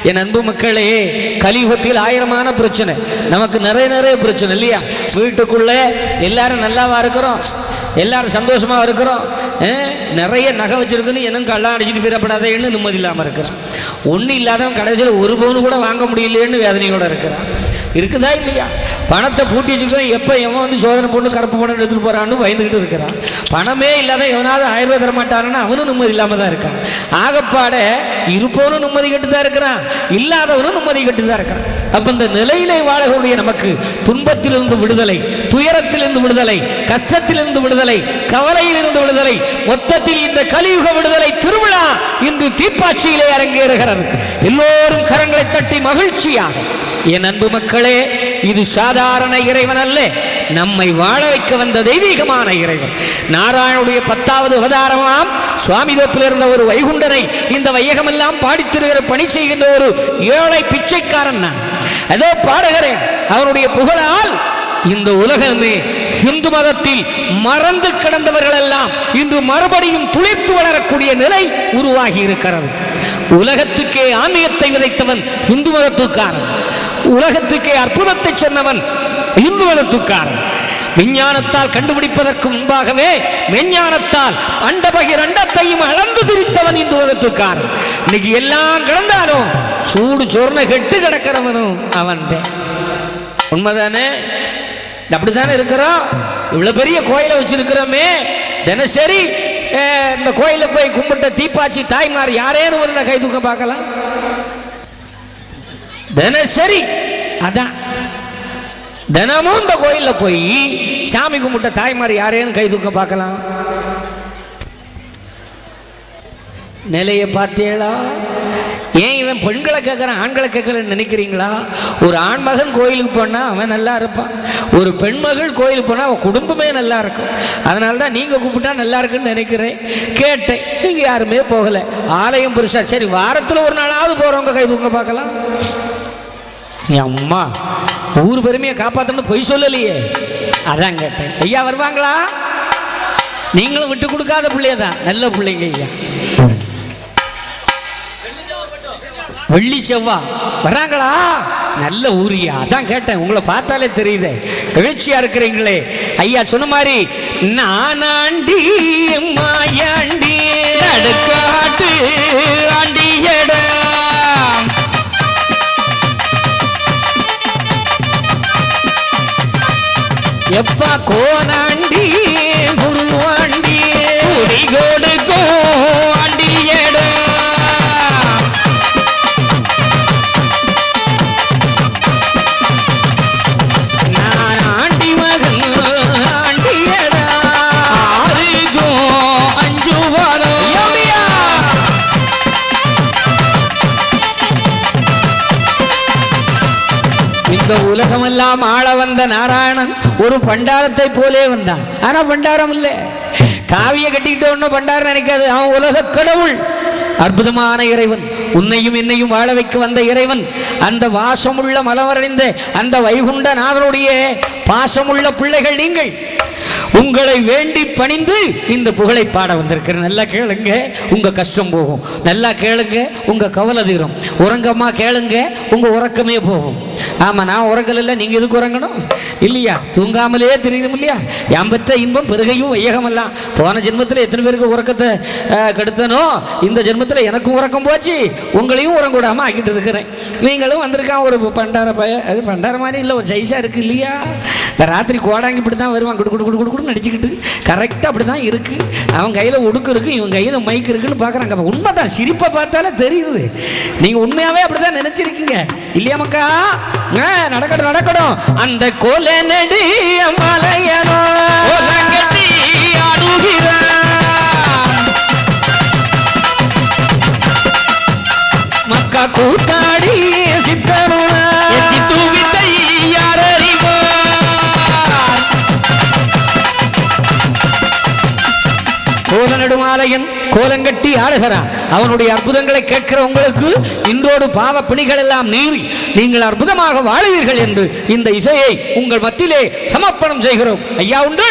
என் அன்பு மக்களே, கலியுகத்தில் ஆயிரமான பிரச்சனை, நமக்கு நிறைய பிரச்சனை இல்லையா? வீட்டுக்குள்ள எல்லாரும் நல்லாவா இருக்கிறோம், எல்லாரும் சந்தோஷமா இருக்கிறோம், நிறைய நகை வச்சிருக்குன்னு என்னங்க கல்லாம் அடிச்சுட்டு போயிடப்படாதேன்னு நிம்மதி இல்லாமல் இருக்கிறான். ஒன்றும் இல்லாதவன் கடைசியில் ஒரு பவுன் கூட வாங்க முடியலையேன்னு வேதனையோட இருக்கிறான். இருக்குதா இல்லையா? பணத்தை பூட்டி வச்சுக்கோ, எப்போ எவன் வந்து சோதனை போட்டு கருப்பு பணம் எடுத்துட்டு போறான்னு பயந்துக்கிட்டு இருக்கிறான். பணமே இல்லாத எவனாவது 1000 ரூபாய் தர மாட்டாருன்னா அவனும் நிம்மதி இல்லாம தான் இருக்கான். ஆகப்பாட இருப்பவனும் நிம்மதி கட்டு தான் இருக்கிறான், இல்லாதவனும் நிம்மதி கட்டு தான் இருக்கிறான். அப்ப இந்த நிலையிலே வாழக்கூடிய நமக்கு துன்பத்திலிருந்து விடுதலை, துயரத்திலிருந்து விடுதலை, கஷ்டத்திலிருந்து விடுதலை, கவலையிலிருந்து விடுதலை, மொத்தத்தில் இந்த கலியுக விடுதலை திருவிழா இன்று தீப்பாட்சியிலே அரங்கேறுகிறது. எல்லோரும் கரங்களை தட்டி மகிழ்ச்சியாக. என் அன்பு மக்களே, இது சாதாரண இறைவன் அல்ல, நம்மை வாழ வைக்க வந்த தெய்வீகமான இறைவன். நாராயணுடைய 10வது அவதாரமாம் சுவாமிதத்தில் இருந்த ஒரு வைகுண்டனை இந்த வையகமெல்லாம் பாடித்திருக்கிற பணி செய்கின்ற ஒரு ஏழை பிச்சைக்காரன் நான் அதோ பாடுகிறேன். அவனுடைய புகழால் இந்த உலகமே இந்து மதத்தில் மறந்து கிடந்தவர்கள் எல்லாம் இன்று மறுபடியும் துளிர்த்து வளரக்கூடிய நிலை உருவாகி இருக்கிறது. உலகத்துக்கே ஆன்மீகத்தை விதைத்தவன் இந்து மதத்துக்காரன், உலகத்துக்கே அற்புதத்தை சொன்னவன் இந்து மதத்துக்காரன். விஞ்ஞானத்தால் கண்டுபிடிப்பதற்கு முன்பாகவே மெஞ்ஞானத்தால் அண்டபகிர் அண்டத்தையும் அளந்து திரித்தவன் இந்து மதத்துக்காரன். இன்னைக்கு எல்லாம் கிடந்தாலும் சூடு சொர்ண கெட்டு கிடக்கிறவனும் அவன். உண்மைதானே? அப்படித்தானே இருக்கிறோம். இவ்வளவு பெரிய கோயிலை வச்சிருக்கிறோமே, தினசரி இந்த கோயில போய் கும்பிட்ட தீப்பாச்சி தாய்மார் யாரேன்னு ஒரு கை தூக்க பார்க்கலாம். தினசரி அதான் தினமும் இந்த கோயில போய் சாமி கும்பிட்ட தாய்மார் யாரேன்னு கை தூக்க பார்க்கலாம். நிலையை பார்த்தீங்களா? ஏன் இவன் பெண்களை கேட்கறான் ஆண்களை கேட்கலன்னு நினைக்கிறீங்களா? ஒரு ஆண்மகன் கோயிலுக்கு போனா அவன் நல்லா இருப்பான், ஒரு பெண்மகள் கோயிலுக்கு போனா அவன் குடும்பமே நல்லா இருக்கும். அதனால தான் நீங்க கூப்பிட்டா நல்லா இருக்குன்னு நினைக்கிறேன். கேட்டேன், நீங்க யாருமே போகல. ஆலயம் பெருசா, சரி வாரத்தில் ஒரு நாளாவது போறவங்க கை தூக்க பார்க்கலாம். அம்மா ஊர் பெருமையை காப்பாற்றணும் பொய் சொல்லலையே, அதான் கேட்டேன். ஐயா வருவாங்களா? நீங்களும் விட்டு கொடுக்காத பிள்ளையதான், நல்ல பிள்ளைங்க ஐயா. வெள்ளி செவ்வா வர்றாங்களா? நல்ல ஊரியா, அதான் கேட்டேன். உங்களை பார்த்தாலே தெரியுது எழுச்சியா இருக்கிறீங்களே. ஐயா சொன்ன மாதிரி நானாண்டி மாயாண்டி நடுக்காட்டு ஆண்டியட எப்பா கோனாண்டி குருவாண்டி குடி கொடுக்கோ ஆண்டியட உலகமெல்லாம் ஆள வந்த நாராயணன் ஒரு பண்டாரத்தை போலே வந்தான். ஆனா பண்டாரம் இல்லை, காவிய கட்டிக்கிட்ட ஒன்னும் பண்டாரம் நினைக்காது. அவன் உலக கடவுள், அற்புதமான இறைவன், உன்னையும் என்னையும் வாழ வைக்க வந்த இறைவன். அந்த வாசமுள்ள மலவரைந்த அந்த வைகுண்டநாதனுடைய பாசமுள்ள பிள்ளைகள் நீங்கள். உங்களை வேண்டி பணிந்து இந்த புகழை பாட வந்திருக்கிற. நல்லா கேளுங்க, உங்க கஷ்டம் போகும். நல்லா கேளுங்க, உங்க கவலை தீரும். உறங்கம்மா கேளுங்க, உங்க உறக்கமே போகும். ஆமா, நான் உறங்கல இல்லை, நீங்க எதுக்கு உறங்கணும் இல்லையா? தூங்காமலே தெரியணும் இல்லையா? யாம் பெற்ற இன்பம் பெருகையும் வையகமெல்லாம். போன ஜென்மத்தில் எத்தனை பேருக்கு உறக்கத்தை கெடுத்தனோ, இந்த ஜென்மத்தில் எனக்கும் உறக்கம் போச்சு, உங்களையும் உறங்க விடாம ஆக்கிட்டு இருக்கிறேன். நீங்களும் வந்திருக்கான் ஒரு பண்டார பய, அது பண்டார மாதிரி இல்லை, ஒரு சைஸா இருக்கு இல்லையா? இந்த ராத்திரி கோடாங்கி இப்படி தான் வருவான், குடு குடு குடு குடு குடு நடிச்சுக்கிட்டு. கரெக்டாக அப்படி தான் இருக்கு. அவன் கையில் ஒடுக்கு இருக்கு, இவன் கையில் மைக் இருக்குன்னு பார்க்குறாங்க. உண்மைதான், சிரிப்பை பார்த்தாலே தெரியுது. நீங்கள் உண்மையாகவே அப்படி தான் நினச்சிருக்கீங்க இல்லையா மக்கா? நடக்கட்டும் நடக்கட்டும். அந்த கோல நடி மலையனோ மக்கா கூத்தாடி சித்தனோ கோல நெடுமாலையன் கோலங்கட்டி ஆடுகிறான். அவனுடைய அற்புதங்களை கேட்கிற உங்களுக்கு இன்றோடு பாவ பிணிகள் எல்லாம் நீறி நீங்கள் அற்புதமாக வாழுவீர்கள் என்று இந்த இசையை உங்கள் மத்தியிலே சமர்ப்பணம் செய்கிறோம். ஐயா உண்டு.